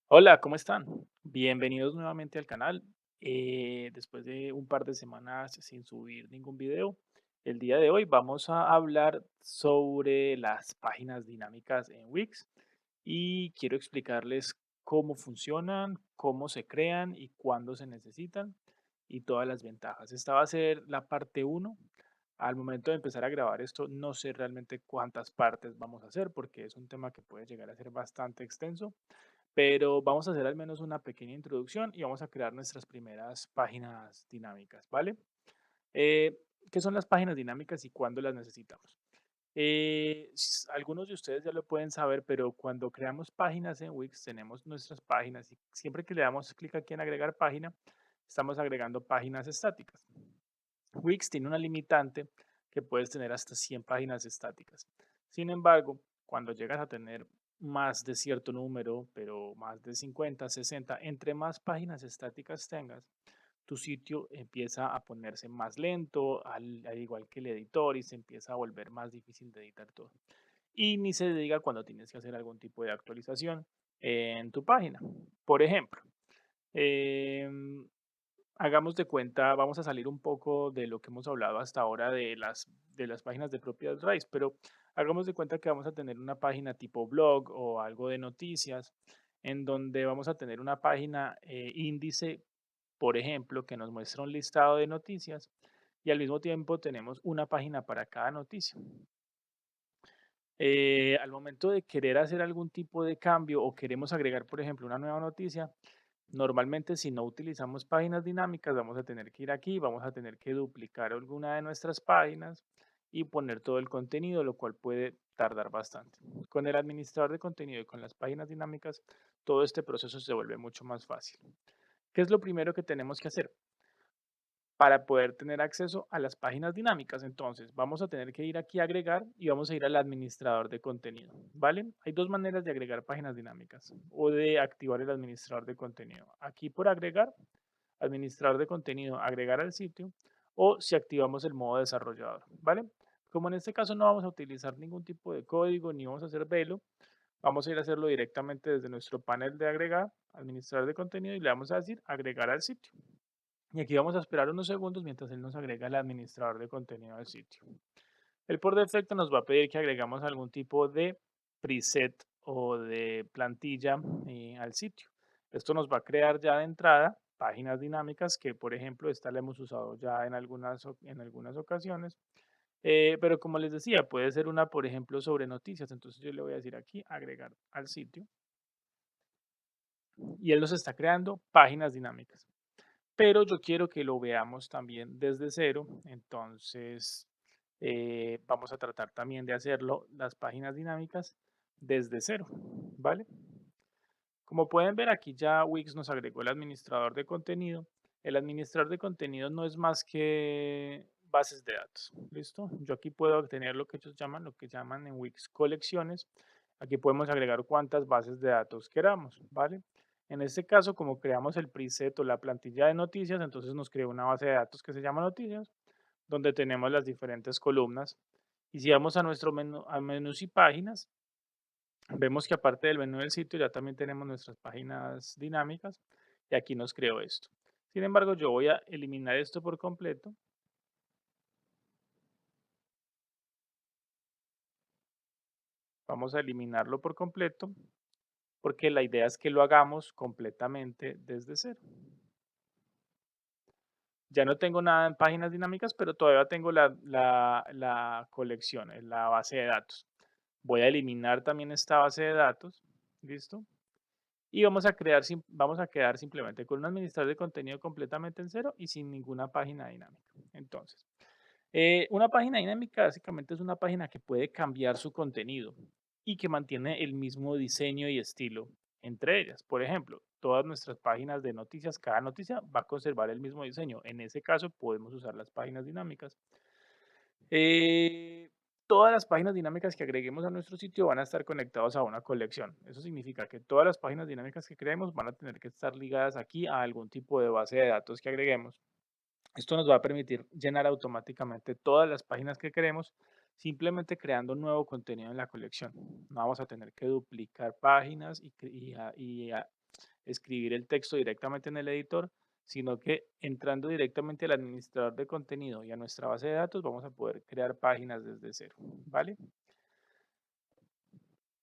Hola, ¿cómo están? Bienvenidos nuevamente al canal. Después de un par de semanas sin subir ningún video, el día de hoy vamos a hablar sobre las páginas dinámicas en Wix y quiero explicarles cómo funcionan, cómo se crean y cuándo se necesitan y todas las ventajas. Esta va a ser la parte uno. Al momento de empezar a grabar esto, no sé realmente cuántas partes vamos a hacer porque es un tema que puede llegar a ser bastante extenso, pero vamos a hacer al menos una pequeña introducción y vamos a crear nuestras primeras páginas dinámicas, ¿vale? Eh, ¿Qué son las páginas dinámicas y cuándo las necesitamos? Algunos de ustedes ya lo pueden saber, pero cuando creamos páginas en Wix, tenemos nuestras páginas y siempre que le damos clic aquí en agregar página, estamos agregando páginas estáticas. Wix tiene una limitante que puedes tener hasta 100 páginas estáticas. Sin embargo, cuando llegas a tener más de cierto número, pero más de 50, 60, entre más páginas estáticas tengas, tu sitio empieza a ponerse más lento, al igual que el editor, y se empieza a volver más difícil de editar todo. Y ni se diga cuando tienes que hacer algún tipo de actualización en tu página. Por ejemplo, em, hagamos de cuenta, vamos a salir un poco de lo que hemos hablado hasta ahora de las páginas de propiedad raíz, pero hagamos de cuenta que vamos a tener una página tipo blog o algo de noticias, en donde vamos a tener una página índice, por ejemplo, que nos muestra un listado de noticias y al mismo tiempo tenemos una página para cada noticia. Al momento de querer hacer algún tipo de cambio o queremos agregar, por ejemplo, una nueva noticia, normalmente si no utilizamos páginas dinámicas, vamos a tener que ir aquí, vamos a tener que duplicar alguna de nuestras páginas y poner todo el contenido, lo cual puede tardar bastante. Con el administrador de contenido y con las páginas dinámicas, todo este proceso se vuelve mucho más fácil. ¿Qué es lo primero que tenemos que hacer para poder tener acceso a las páginas dinámicas? Entonces, vamos a tener que ir aquí a agregar y vamos a ir al administrador de contenido, ¿vale? Hay dos maneras de agregar páginas dinámicas o de activar el administrador de contenido. Aquí por agregar, administrador de contenido, agregar al sitio, o si activamos el modo desarrollador, ¿vale? Como en este caso no vamos a utilizar ningún tipo de código ni vamos a hacer velo, vamos a ir a hacerlo directamente desde nuestro panel de agregar, administrador de contenido, y le vamos a decir agregar al sitio. Y aquí vamos a esperar unos segundos mientras él nos agrega el administrador de contenido del sitio. Él por defecto nos va a pedir que agregamos algún tipo de preset o de plantilla al sitio. Esto nos va a crear ya de entrada páginas dinámicas que, por ejemplo, esta la hemos usado ya en algunas ocasiones. Pero como les decía, puede ser una, por ejemplo, sobre noticias. Entonces yo le voy a decir aquí agregar al sitio y él nos está creando páginas dinámicas, pero yo quiero que lo veamos también desde cero. Entonces, vamos a tratar también de hacerlo, las páginas dinámicas, desde cero, ¿vale? Como pueden ver, aquí ya Wix nos agregó el administrador de contenido. El administrador de contenido no es más que bases de datos, ¿listo? Yo aquí puedo obtener lo que llaman en Wix colecciones. Aquí podemos agregar cuantas bases de datos queramos, ¿vale? En este caso, como creamos el preset o la plantilla de noticias, entonces nos crea una base de datos que se llama noticias, donde tenemos las diferentes columnas. Y si vamos a nuestro menú, a menús y páginas, vemos que aparte del menú del sitio ya también tenemos nuestras páginas dinámicas y aquí nos creó esto. Sin embargo, yo voy a eliminar esto por completo. Vamos a eliminarlo por completo porque la idea es que lo hagamos completamente desde cero. Ya no tengo nada en páginas dinámicas, pero todavía tengo la colección, la base de datos. Voy a eliminar también esta base de datos. ¿Listo? Y vamos a quedar simplemente con un administrador de contenido completamente en cero y sin ninguna página dinámica. Entonces, una página dinámica básicamente es una página que puede cambiar su contenido y que mantiene el mismo diseño y estilo entre ellas. Por ejemplo, todas nuestras páginas de noticias, cada noticia va a conservar el mismo diseño. En ese caso, podemos usar las páginas dinámicas. Eh, Todas las páginas dinámicas que agreguemos a nuestro sitio van a estar conectados a una colección. Eso significa que todas las páginas dinámicas que creemos van a tener que estar ligadas aquí a algún tipo de base de datos que agreguemos. Esto nos va a permitir llenar automáticamente todas las páginas que queremos, simplemente creando nuevo contenido en la colección. No vamos a tener que duplicar páginas escribir el texto directamente en el editor, sino que entrando directamente al administrador de contenido y a nuestra base de datos vamos a poder crear páginas desde cero, ¿vale?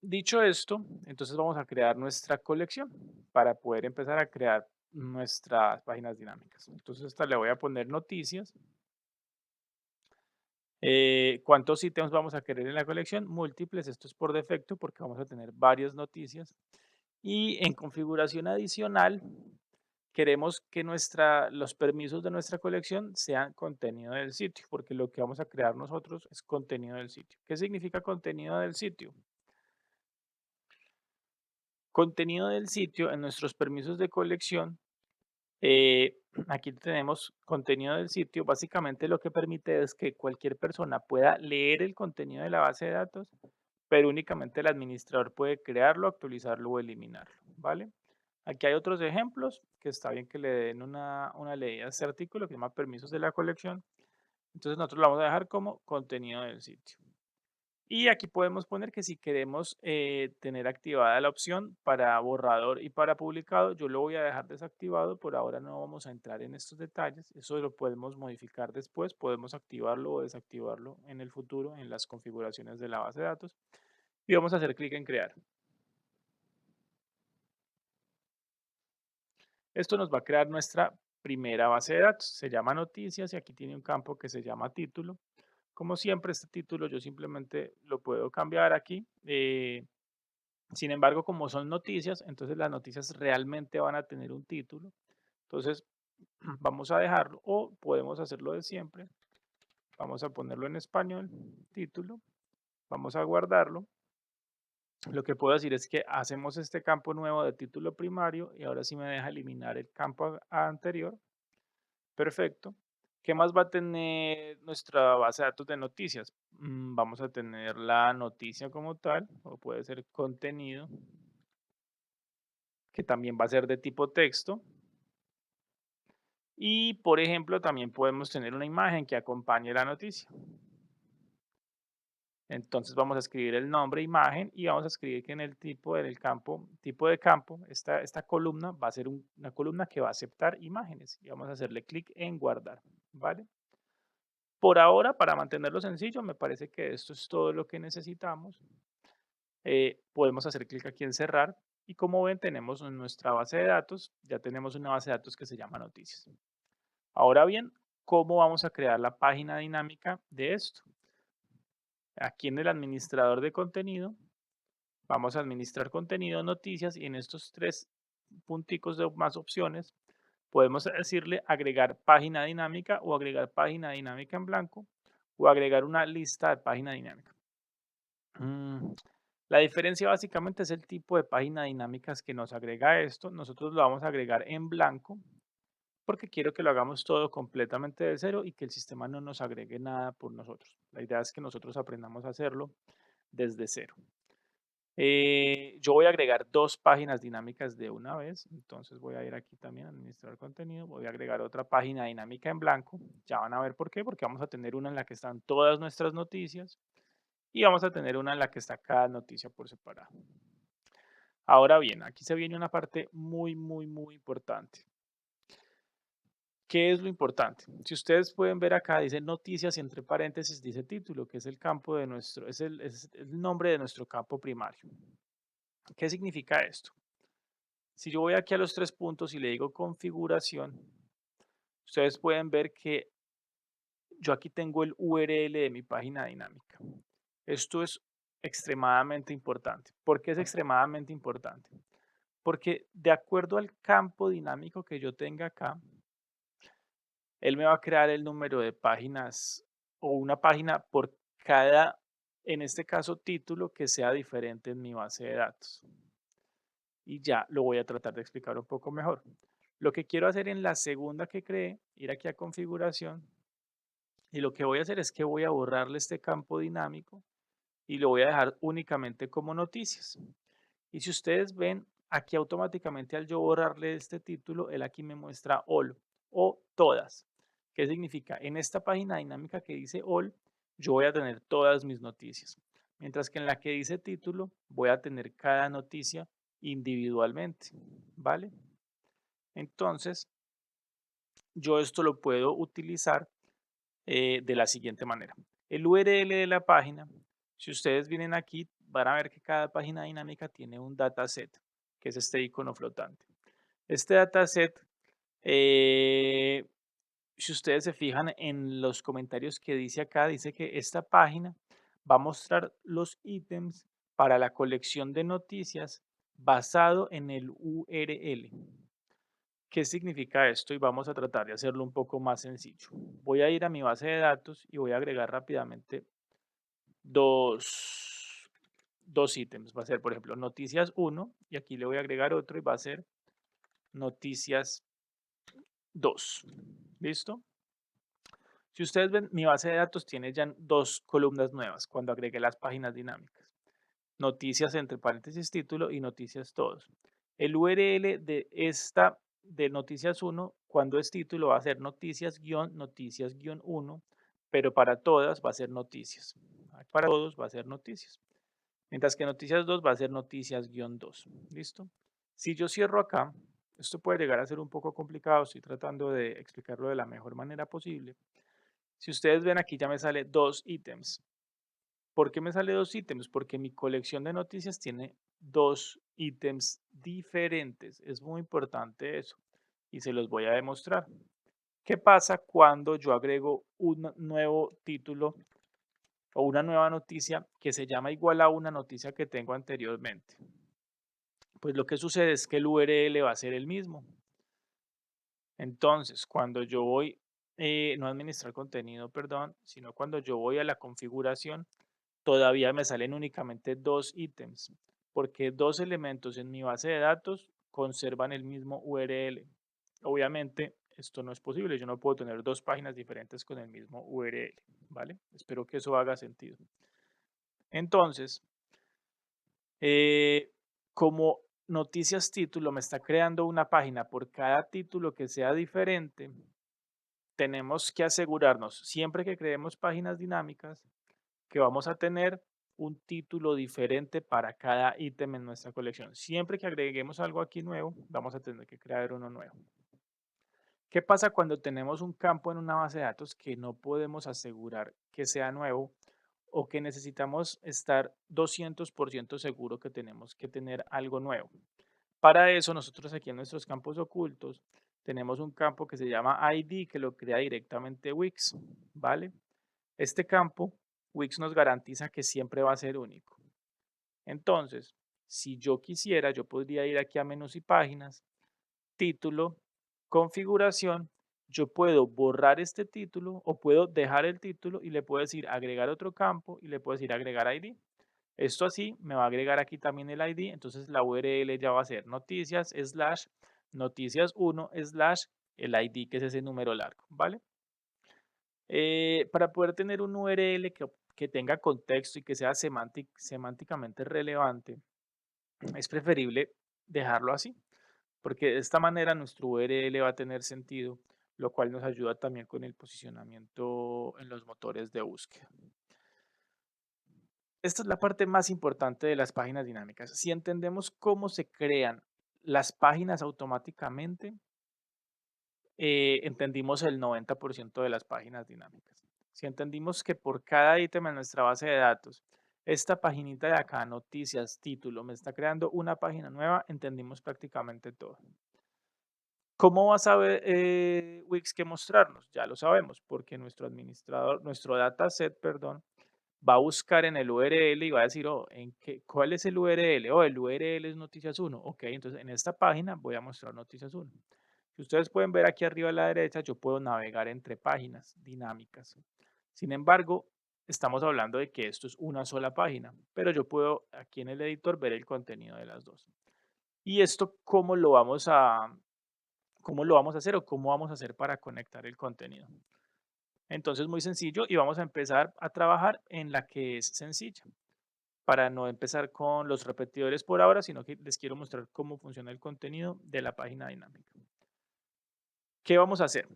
Dicho esto, entonces vamos a crear nuestra colección para poder empezar a crear nuestras páginas dinámicas. Entonces, esta le voy a poner noticias. ¿Cuántos ítems vamos a querer en la colección? Múltiples, esto es por defecto porque vamos a tener varias noticias. Y en configuración adicional, queremos que los permisos de nuestra colección sean contenido del sitio, porque lo que vamos a crear nosotros es contenido del sitio. ¿Qué significa contenido del sitio? Contenido del sitio en nuestros permisos de colección. Eh, Aquí tenemos contenido del sitio. Básicamente lo que permite es que cualquier persona pueda leer el contenido de la base de datos, pero únicamente el administrador puede crearlo, actualizarlo o eliminarlo, ¿vale? Aquí hay otros ejemplos que está bien que le den una leída a este artículo que se llama permisos de la colección. Entonces nosotros lo vamos a dejar como contenido del sitio. Y aquí podemos poner que si queremos tener activada la opción para borrador y para publicado, yo lo voy a dejar desactivado. Por ahora no vamos a entrar en estos detalles. Eso lo podemos modificar después. Podemos activarlo o desactivarlo en el futuro en las configuraciones de la base de datos. Y vamos a hacer clic en crear. Esto nos va a crear nuestra primera base de datos. Se llama noticias y aquí tiene un campo que se llama título. Como siempre, este título yo simplemente lo puedo cambiar aquí. Sin embargo, como son noticias, entonces las noticias realmente van a tener un título. Entonces, vamos a dejarlo o podemos hacerlo de siempre. Vamos a ponerlo en español, título. Vamos a guardarlo. Lo que puedo decir es que hacemos este campo nuevo de título primario y ahora sí me deja eliminar el campo anterior. Perfecto. ¿Qué más va a tener nuestra base de datos de noticias? Vamos a tener la noticia como tal, o puede ser contenido, que también va a ser de tipo texto. Y, por ejemplo, también podemos tener una imagen que acompañe la noticia. Entonces vamos a escribir el nombre, imagen, y vamos a escribir que en el tipo, en el campo, tipo de campo, esta columna va a ser una columna que va a aceptar imágenes. Y vamos a hacerle clic en guardar, ¿vale? Por ahora, para mantenerlo sencillo, me parece que esto es todo lo que necesitamos. Podemos hacer clic aquí en cerrar. Y como ven, tenemos en nuestra base de datos, ya tenemos una base de datos que se llama noticias. Ahora bien, ¿cómo vamos a crear la página dinámica de esto? Aquí en el administrador de contenido, vamos a administrar contenido, noticias y en estos tres punticos de más opciones, podemos decirle agregar página dinámica o agregar página dinámica en blanco o agregar una lista de página dinámica. Mm, La diferencia básicamente es el tipo de página dinámicas que nos agrega esto. Nosotros lo vamos a agregar en blanco porque quiero que lo hagamos todo completamente de cero y que el sistema no nos agregue nada por nosotros. La idea es que nosotros aprendamos a hacerlo desde cero. Yo voy a agregar dos páginas dinámicas de una vez, entonces voy a ir aquí también a administrar contenido, voy a agregar otra página dinámica en blanco, ya van a ver por qué, porque vamos a tener una en la que están todas nuestras noticias y vamos a tener una en la que está cada noticia por separado. Ahora bien, aquí se viene una parte muy importante. ¿Qué es lo importante? Si ustedes pueden ver acá, dice noticias y entre paréntesis dice título, que es el campo de nuestro, es el nombre de nuestro campo primario. ¿Qué significa esto? Si yo voy aquí a los tres puntos y le digo configuración, ustedes pueden ver que yo aquí tengo el URL de mi página dinámica. Esto es extremadamente importante. ¿Por qué es extremadamente importante? Porque de acuerdo al campo dinámico que yo tenga acá, él me va a crear el número de páginas o una página por cada, en este caso, título que sea diferente en mi base de datos. Y ya lo voy a tratar de explicar un poco mejor. Lo que quiero hacer en la segunda que creé, ir aquí a configuración, y lo que voy a hacer es que voy a borrarle este campo dinámico y lo voy a dejar únicamente como noticias. Y si ustedes ven, aquí automáticamente al yo borrarle este título, él aquí me muestra all o todas. ¿Qué significa? En esta página dinámica que dice all, yo voy a tener todas mis noticias. Mientras que en la que dice título, voy a tener cada noticia individualmente, ¿vale? Entonces, yo esto lo puedo utilizar de la siguiente manera. El URL de la página, si ustedes vienen aquí, van a ver que cada página dinámica tiene un dataset, que es este icono flotante. Este dataset, eh, si ustedes se fijan en los comentarios que dice acá, dice que esta página va a mostrar los ítems para la colección de noticias basado en el URL. ¿Qué significa esto? Y vamos a tratar de hacerlo un poco más sencillo. Voy a ir a mi base de datos y voy a agregar rápidamente dos, dos ítems. Va a ser, por ejemplo, noticias uno y aquí le voy a agregar otro y va a ser noticias 2. ¿Listo? Si ustedes ven, mi base de datos tiene ya dos columnas nuevas cuando agregué las páginas dinámicas. Noticias entre paréntesis título y noticias todos. El URL de esta de noticias uno cuando es título va a ser noticias-uno, pero para todas va a ser noticias. Para todos va a ser noticias. Mientras que noticias 2 va a ser noticias-2. ¿Listo? Si yo cierro acá, esto puede llegar a ser un poco complicado, estoy tratando de explicarlo de la mejor manera posible. Si ustedes ven aquí ya me sale dos ítems. ¿Por qué me sale dos ítems? Porque mi colección de noticias tiene dos ítems diferentes. Es muy importante eso y se los voy a demostrar. ¿Qué pasa cuando yo agrego un nuevo título o una nueva noticia que se llama igual a una noticia que tengo anteriormente? Pues lo que sucede es que el URL va a ser el mismo. Entonces, cuando yo voy, no a administrar contenido, perdón, sino cuando yo voy a la configuración, todavía me salen únicamente dos ítems, porque dos elementos en mi base de datos conservan el mismo URL. Obviamente, esto no es posible, yo no puedo tener dos páginas diferentes con el mismo URL, ¿vale? Espero que eso haga sentido. Entonces, eh, como noticias título me está creando una página por cada título que sea diferente, tenemos que asegurarnos, siempre que creemos páginas dinámicas, que vamos a tener un título diferente para cada ítem en nuestra colección. Siempre que agreguemos algo aquí nuevo, vamos a tener que crear uno nuevo. ¿Qué pasa cuando tenemos un campo en una base de datos que no podemos asegurar que sea nuevo o que necesitamos estar 200% seguro que tenemos que tener algo nuevo? Para eso, nosotros aquí en nuestros campos ocultos tenemos un campo que se llama ID que lo crea directamente Wix, ¿vale? Este campo, Wix nos garantiza que siempre va a ser único. Entonces, si yo quisiera, yo podría ir aquí a menús y páginas, título, configuración, yo puedo borrar este título o puedo dejar el título y le puedo decir agregar otro campo y le puedo decir agregar ID. Esto así me va a agregar aquí también el ID, entonces la URL ya va a ser noticias slash noticias 1 slash el ID que es ese número largo, ¿vale? Para poder tener un URL que tenga contexto y que sea semánticamente relevante, es preferible dejarlo así, porque de esta manera nuestro URL va a tener sentido, lo cual nos ayuda también con el posicionamiento en los motores de búsqueda. Esta es la parte más importante de las páginas dinámicas. Si entendemos cómo se crean las páginas automáticamente, entendimos el 90% de las páginas dinámicas. Si entendimos que por cada ítem en nuestra base de datos, esta paginita de acá, noticias, título, me está creando una página nueva, entendimos prácticamente todo. ¿Cómo va a saber Wix qué mostrarnos? Ya lo sabemos, porque nuestro administrador, nuestro dataset, perdón, va a buscar en el URL y va a decir, oh, ¿cuál es el URL? Oh, el URL es noticias uno. Ok, entonces en esta página voy a mostrar noticias uno. Si ustedes pueden ver aquí arriba a la derecha, yo puedo navegar entre páginas dinámicas. Sin embargo, estamos hablando de que esto es una sola página, pero yo puedo aquí en el editor ver el contenido de las dos. ¿Y esto cómo lo vamos a hacer o cómo vamos a hacer para conectar el contenido? Entonces, muy sencillo y vamos a empezar a trabajar en la que es sencilla para no empezar con los repetidores por ahora, sino que les quiero mostrar cómo funciona el contenido de la página dinámica. ¿Qué vamos a hacer?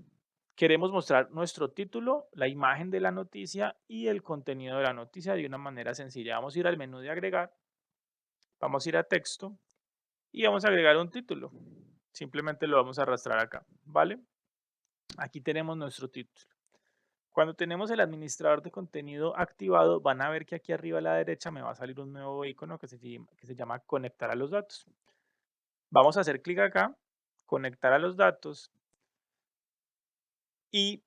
Queremos mostrar nuestro título, la imagen de la noticia y el contenido de la noticia de una manera sencilla. Vamos a ir al menú de agregar, vamos a ir a texto y vamos a agregar un título. Simplemente lo vamos a arrastrar acá, ¿vale? Aquí tenemos nuestro título. Cuando tenemos el administrador de contenido activado, van a ver que aquí arriba a la derecha me va a salir un nuevo icono que se llama conectar a los datos. Vamos a hacer clic acá, conectar a los datos y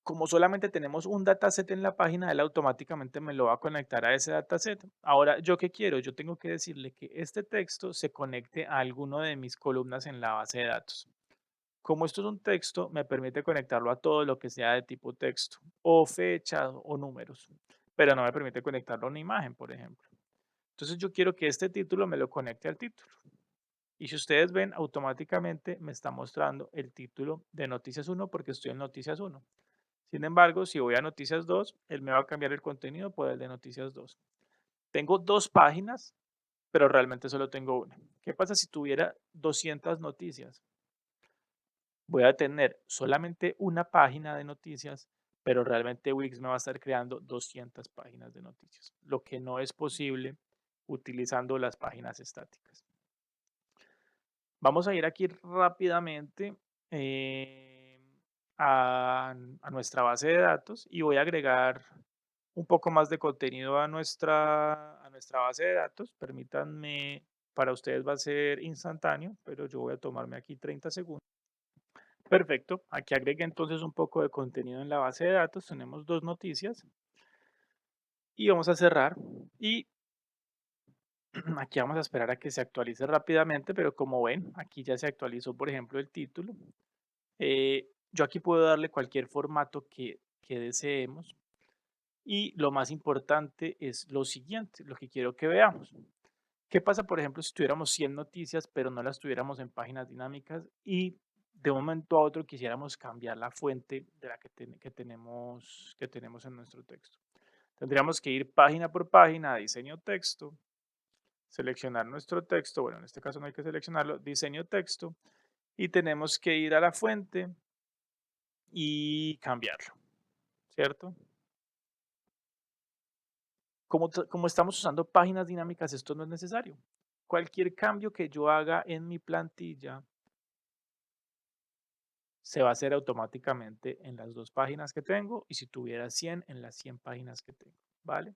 como solamente tenemos un dataset en la página, él automáticamente me lo va a conectar a ese dataset. Ahora, ¿yo qué quiero? Yo tengo que decirle que este texto se conecte a alguno de mis columnas en la base de datos. Como esto es un texto, me permite conectarlo a todo lo que sea de tipo texto, o fechas o números, pero no me permite conectarlo a una imagen, por ejemplo. Entonces yo quiero que este título me lo conecte al título. Y si ustedes ven, automáticamente me está mostrando el título de Noticias 1 porque estoy en Noticias 1. Sin embargo, si voy a Noticias 2, él me va a cambiar el contenido por el de Noticias 2. Tengo dos páginas, pero realmente solo tengo una. ¿Qué pasa si tuviera 200 noticias? Voy a tener solamente una página de noticias, pero realmente Wix me va a estar creando 200 páginas de noticias, lo que no es posible utilizando las páginas estáticas. Vamos a ir aquí rápidamente eh, a nuestra base de datos y voy a agregar un poco más de contenido a nuestra base de datos. Permítanme, para ustedes va a ser instantáneo, pero yo voy a tomarme aquí 30 segundos. Perfecto, aquí agregué entonces un poco de contenido en la base de datos. Tenemos dos noticias y vamos a cerrar. Y aquí vamos a esperar a que se actualice rápidamente, pero como ven, aquí ya se actualizó, por ejemplo, el título. Yo aquí puedo darle cualquier formato que deseemos y lo más importante es lo siguiente, lo que quiero que veamos. ¿Qué pasa, por ejemplo, si tuviéramos 100 noticias, pero no las tuviéramos en páginas dinámicas y de un momento a otro quisiéramos cambiar la fuente de la que tenemos en nuestro texto? Tendríamos que ir página por página a diseño texto, seleccionar nuestro texto, bueno, en este caso no hay que seleccionarlo, diseño texto, y tenemos que ir a la fuente y cambiarlo, ¿cierto? Como estamos usando páginas dinámicas, esto no es necesario. Cualquier cambio que yo haga en mi plantilla se va a hacer automáticamente en las dos páginas que tengo y si tuviera 100 en las 100 páginas que tengo, ¿vale?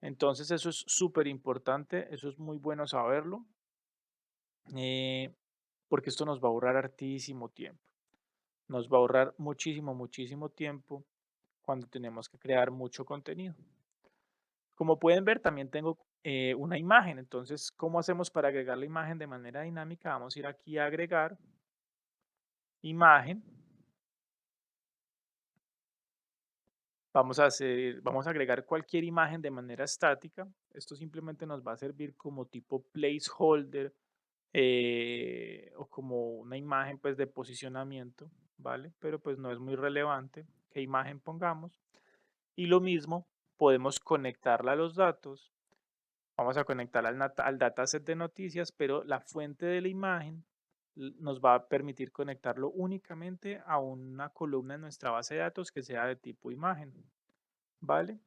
Entonces eso es súper importante, eso es muy bueno saberlo, eh, porque esto nos va a ahorrar hartísimo tiempo. Nos va a ahorrar muchísimo, muchísimo tiempo cuando tenemos que crear mucho contenido. Como pueden ver, también tengo una imagen. Entonces, ¿cómo hacemos para agregar la imagen de manera dinámica? Vamos a ir aquí a agregar imagen. Vamos a agregar cualquier imagen de manera estática. Esto simplemente nos va a servir como tipo placeholder o como una imagen pues de posicionamiento, ¿vale? Pero pues no es muy relevante qué imagen pongamos. Y lo mismo, podemos conectarla a los datos. Vamos a conectar al dataset de noticias, pero la fuente de la imagen nos va a permitir conectarlo únicamente a una columna en nuestra base de datos que sea de tipo imagen, ¿vale?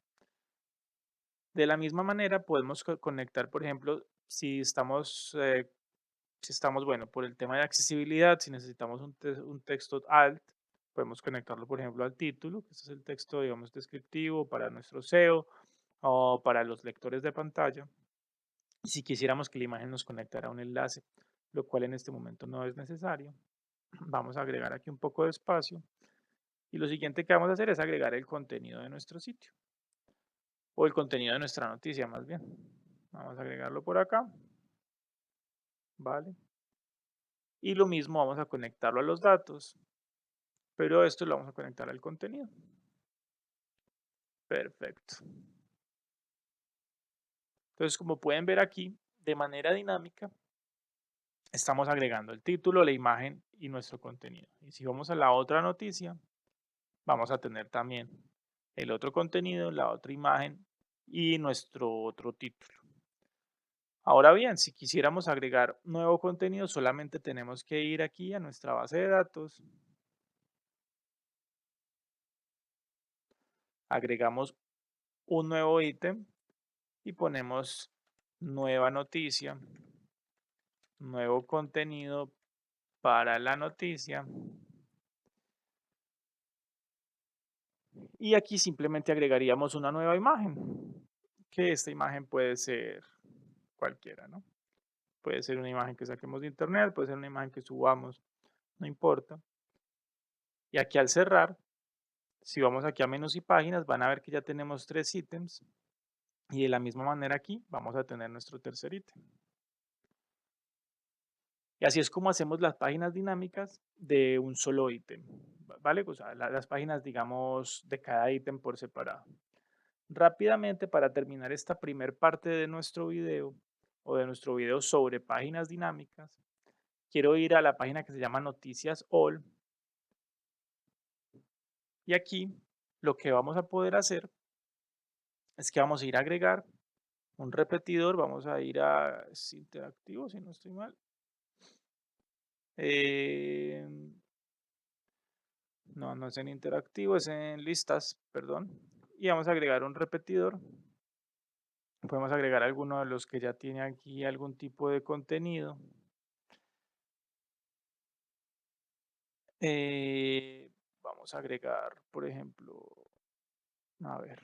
De la misma manera podemos conectar, por ejemplo, si estamos, bueno, por el tema de accesibilidad, si necesitamos un texto alt, podemos conectarlo, por ejemplo, al título, que este es el texto, digamos, descriptivo para nuestro SEO o para los lectores de pantalla. Y si quisiéramos que la imagen nos conectara a un enlace, lo cual en este momento no es necesario, vamos a agregar aquí un poco de espacio. Y lo siguiente que vamos a hacer es agregar el contenido de nuestro sitio, o el contenido de nuestra noticia más bien. Vamos a agregarlo por acá, ¿vale? Y lo mismo vamos a conectarlo a los datos, pero esto lo vamos a conectar al contenido. Perfecto. Entonces, como pueden ver aquí, de manera dinámica, estamos agregando el título, la imagen y nuestro contenido. Y si vamos a la otra noticia, vamos a tener también el otro contenido, la otra imagen y nuestro otro título. Ahora bien, si quisiéramos agregar nuevo contenido, solamente tenemos que ir aquí a nuestra base de datos, agregamos un nuevo ítem y ponemos nueva noticia nuevo contenido para la noticia y aquí simplemente agregaríamos una nueva imagen, que esta imagen puede ser cualquiera, ¿no? Puede ser una imagen que saquemos de internet, puede ser una imagen que subamos, no importa. Y aquí al cerrar, si vamos aquí a menús y páginas, van a ver que ya tenemos 3 ítems y de la misma manera aquí vamos a tener nuestro tercer ítem. Y así es como hacemos las páginas dinámicas de un solo ítem, ¿vale? O sea, las páginas, digamos, de cada ítem por separado. Rápidamente, para terminar esta primer parte de nuestro video o de nuestro video sobre páginas dinámicas, quiero ir a la página que se llama Noticias All y aquí lo que vamos a poder hacer es que vamos a ir a agregar un repetidor, vamos a ir a es interactivo, si no estoy mal. em, no, no es en interactivo, es en listas, perdón. Y vamos a agregar un repetidor. Podemos agregar alguno de los que ya tiene aquí algún tipo de contenido. Vamos a agregar, por ejemplo, a ver,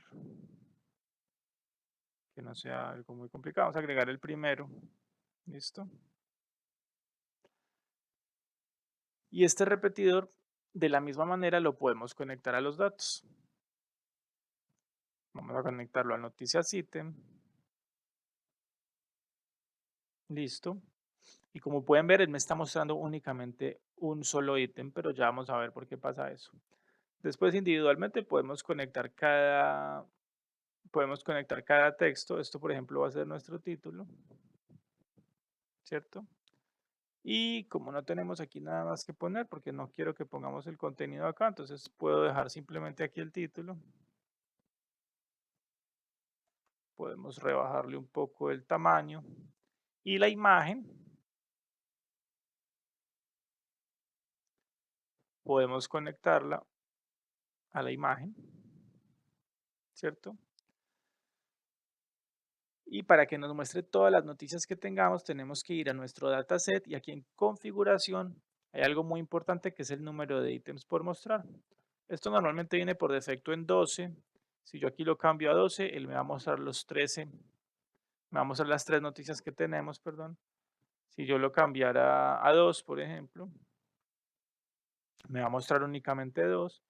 que no sea algo muy complicado. Vamos a agregar el primero. ¿Listo? Y este repetidor, de la misma manera, lo podemos conectar a los datos. Vamos a conectarlo a noticias ítem. Listo. Y como pueden ver, él me está mostrando únicamente un solo ítem, pero ya vamos a ver por qué pasa eso. Después, individualmente, podemos conectar cada texto. Esto, por ejemplo, va a ser nuestro título, ¿cierto? Y como no tenemos aquí nada más que poner, porque no quiero que pongamos el contenido acá, entonces puedo dejar simplemente aquí el título. Podemos rebajarle un poco el tamaño. Y la imagen, podemos conectarla a la imagen, ¿cierto? Y para que nos muestre todas las noticias que tengamos, tenemos que ir a nuestro dataset y aquí en configuración hay algo muy importante que es el número de ítems por mostrar. Esto normalmente viene por defecto en 12. Si yo aquí lo cambio a 12, él me va a mostrar los 13, me va a mostrar las 3 noticias que tenemos, perdón. Si yo lo cambiara a 2, por ejemplo, me va a mostrar únicamente 2.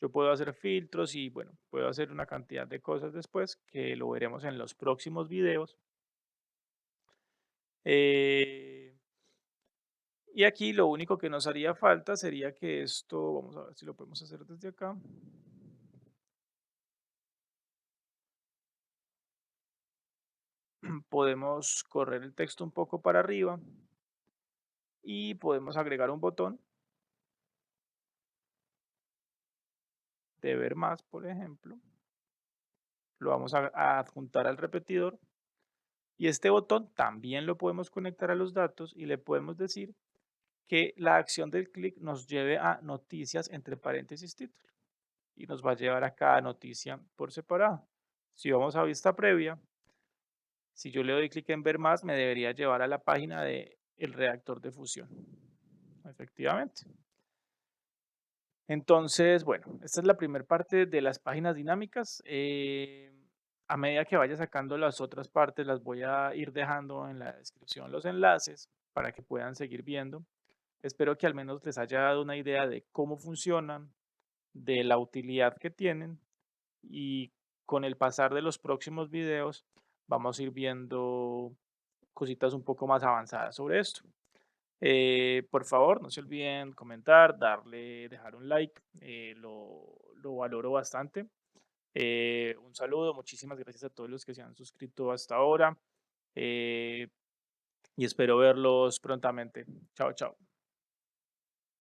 Yo puedo hacer filtros y bueno, puedo hacer una cantidad de cosas después que lo veremos en los próximos videos. Eh, y aquí lo único que nos haría falta sería que esto, vamos a ver si lo podemos hacer desde acá. Podemos correr el texto un poco para arriba y podemos agregar un botón de ver más, por ejemplo. Lo vamos a adjuntar al repetidor y este botón también lo podemos conectar a los datos y le podemos decir que la acción del clic nos lleve a noticias entre paréntesis título y nos va a llevar a cada noticia por separado. Si vamos a vista previa, si yo le doy clic en ver más, me debería llevar a la página de el redactor de fusión. Efectivamente. Entonces, bueno, esta es la primera parte de las páginas dinámicas. A medida que vaya sacando las otras partes, las voy a ir dejando en la descripción los enlaces para que puedan seguir viendo. Espero que al menos les haya dado una idea de cómo funcionan, de la utilidad que tienen y con el pasar de los próximos videos vamos a ir viendo cositas un poco más avanzadas sobre esto. Por favor, no se olviden comentar, dejar un like, lo valoro bastante. Un saludo, muchísimas gracias a todos los que se han suscrito hasta ahora eh, y espero verlos prontamente. Chao, chao.